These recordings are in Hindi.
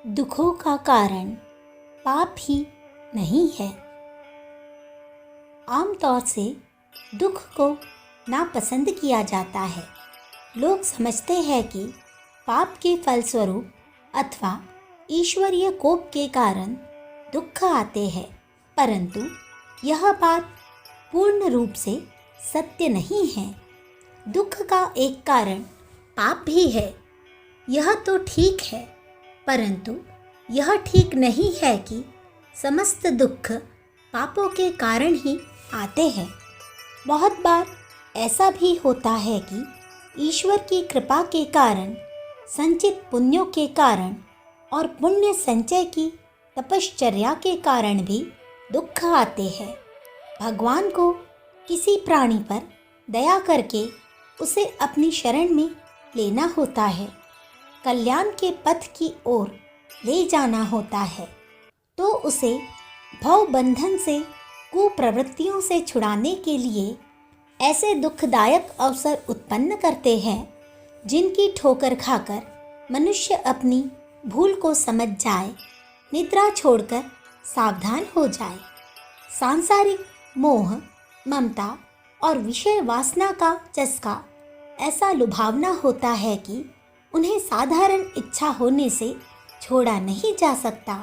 दुखों का कारण पाप ही नहीं है। आमतौर से दुख को नापसंद किया जाता है। लोग समझते हैं कि पाप के फलस्वरूप अथवा ईश्वरीय कोप के कारण दुख आते हैं, परंतु यह बात पूर्ण रूप से सत्य नहीं है। दुख का एक कारण पाप भी है, यह तो ठीक है, परंतु यह ठीक नहीं है कि समस्त दुख पापों के कारण ही आते हैं। बहुत बार ऐसा भी होता है कि ईश्वर की कृपा के कारण, संचित पुण्यों के कारण और पुण्य संचय की तपश्चर्या के कारण भी दुख आते हैं। भगवान को किसी प्राणी पर दया करके उसे अपनी शरण में लेना होता है, कल्याण के पथ की ओर ले जाना होता है, तो उसे भव बंधन से, कुप्रवृत्तियों से छुड़ाने के लिए ऐसे दुखदायक अवसर उत्पन्न करते हैं जिनकी ठोकर खाकर मनुष्य अपनी भूल को समझ जाए, निद्रा छोड़कर सावधान हो जाए। सांसारिक मोह, ममता और विषय वासना का चस्का ऐसा लुभावना होता है कि उन्हें साधारण इच्छा होने से छोड़ा नहीं जा सकता।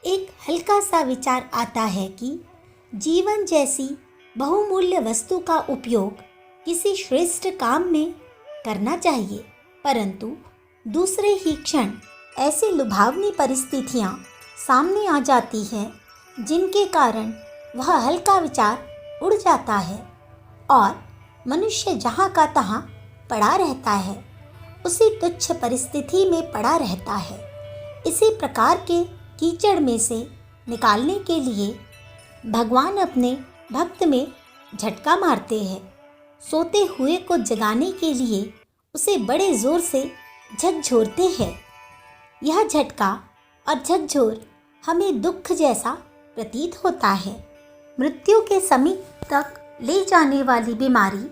एक हल्का सा विचार आता है कि जीवन जैसी बहुमूल्य वस्तु का उपयोग किसी श्रेष्ठ काम में करना चाहिए, परंतु दूसरे ही क्षण ऐसी लुभावनी परिस्थितियां सामने आ जाती हैं जिनके कारण वह हल्का विचार उड़ जाता है और मनुष्य जहाँ का तहाँ पड़ा रहता है, उसी तुच्छ परिस्थिति में पड़ा रहता है। इसी प्रकार के कीचड़ में से निकालने के लिए भगवान अपने भक्त में झटका मारते हैं। सोते हुए को जगाने के लिए उसे बड़े जोर से झकझोरते हैं। यह झटका और झकझोर हमें दुख जैसा प्रतीत होता है। मृत्यु के समीप तक ले जाने वाली बीमारी,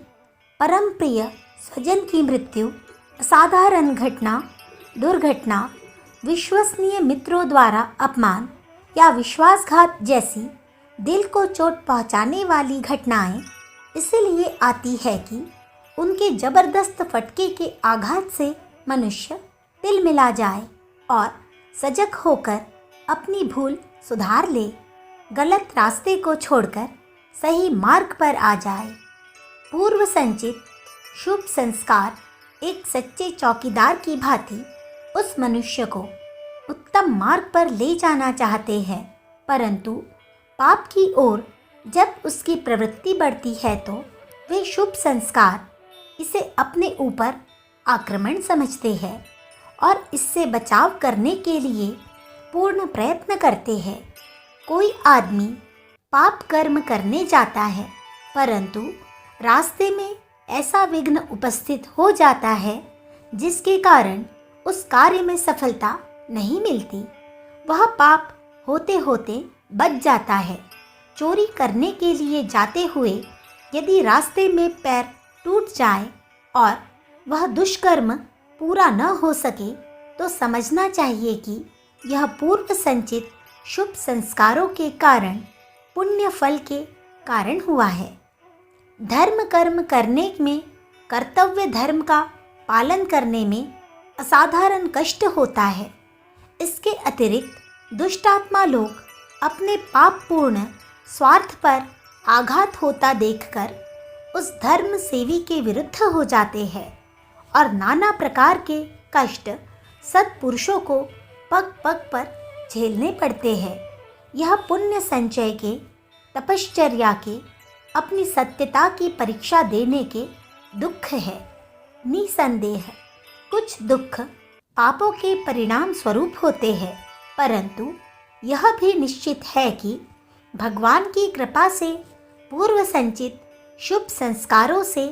परम प्रिय स्वजन की मृत्यु, असाधारण घटना, दुर्घटना, विश्वसनीय मित्रों द्वारा अपमान या विश्वासघात जैसी दिल को चोट पहुंचाने वाली घटनाएं इसलिए आती है कि उनके जबरदस्त फटके के आघात से मनुष्य तिलमिला जाए और सजग होकर अपनी भूल सुधार ले, गलत रास्ते को छोड़कर सही मार्ग पर आ जाए। पूर्व संचित शुभ संस्कार एक सच्चे चौकीदार की भांति उस मनुष्य को उत्तम मार्ग पर ले जाना चाहते हैं, परंतु पाप की ओर जब उसकी प्रवृत्ति बढ़ती है तो वे शुभ संस्कार इसे अपने ऊपर आक्रमण समझते हैं और इससे बचाव करने के लिए पूर्ण प्रयत्न करते हैं। कोई आदमी पाप कर्म करने जाता है, परंतु रास्ते में ऐसा विघ्न उपस्थित हो जाता है जिसके कारण उस कार्य में सफलता नहीं मिलती। वह पाप होते होते बच जाता है। चोरी करने के लिए जाते हुए यदि रास्ते में पैर टूट जाए और वह दुष्कर्म पूरा न हो सके तो समझना चाहिए कि यह पूर्व संचित शुभ संस्कारों के कारण, पुण्य फल के कारण हुआ है। धर्म कर्म करने में, कर्तव्य धर्म का पालन करने में असाधारण कष्ट होता है। इसके अतिरिक्त दुष्टात्मा लोग अपने पापपूर्ण स्वार्थ पर आघात होता देखकर उस धर्म सेवी के विरुद्ध हो जाते हैं और नाना प्रकार के कष्ट सत्पुरुषों को पग पग पर झेलने पड़ते हैं। यह पुण्य संचय के, तपश्चर्या के, अपनी सत्यता की परीक्षा देने के दुख है। निसंदेह कुछ दुख पापों के परिणाम स्वरूप होते हैं, परंतु यह भी निश्चित है कि भगवान की कृपा से, पूर्व संचित शुभ संस्कारों से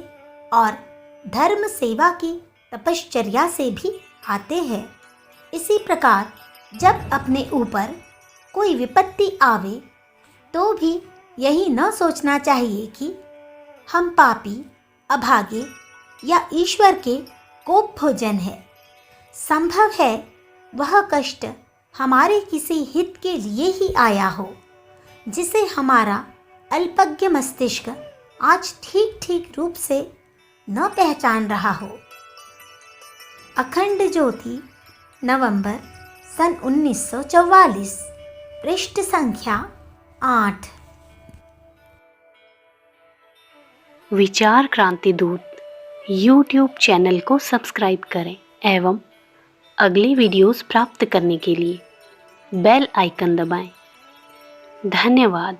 और धर्म सेवा की तपश्चर्या से भी आते हैं। इसी प्रकार जब अपने ऊपर कोई विपत्ति आवे तो भी यही न सोचना चाहिए कि हम पापी, अभागे या ईश्वर के कोप भोजन है। संभव है वह कष्ट हमारे किसी हित के लिए ही आया हो, जिसे हमारा अल्पज्ञ मस्तिष्क आज ठीक ठीक रूप से न पहचान रहा हो। अखंड ज्योति, नवंबर सन 1944, पृष्ठ संख्या 8। विचार क्रांति दूत YouTube चैनल को सब्सक्राइब करें एवं अगले वीडियोस प्राप्त करने के लिए बेल आइकन दबाएं। धन्यवाद।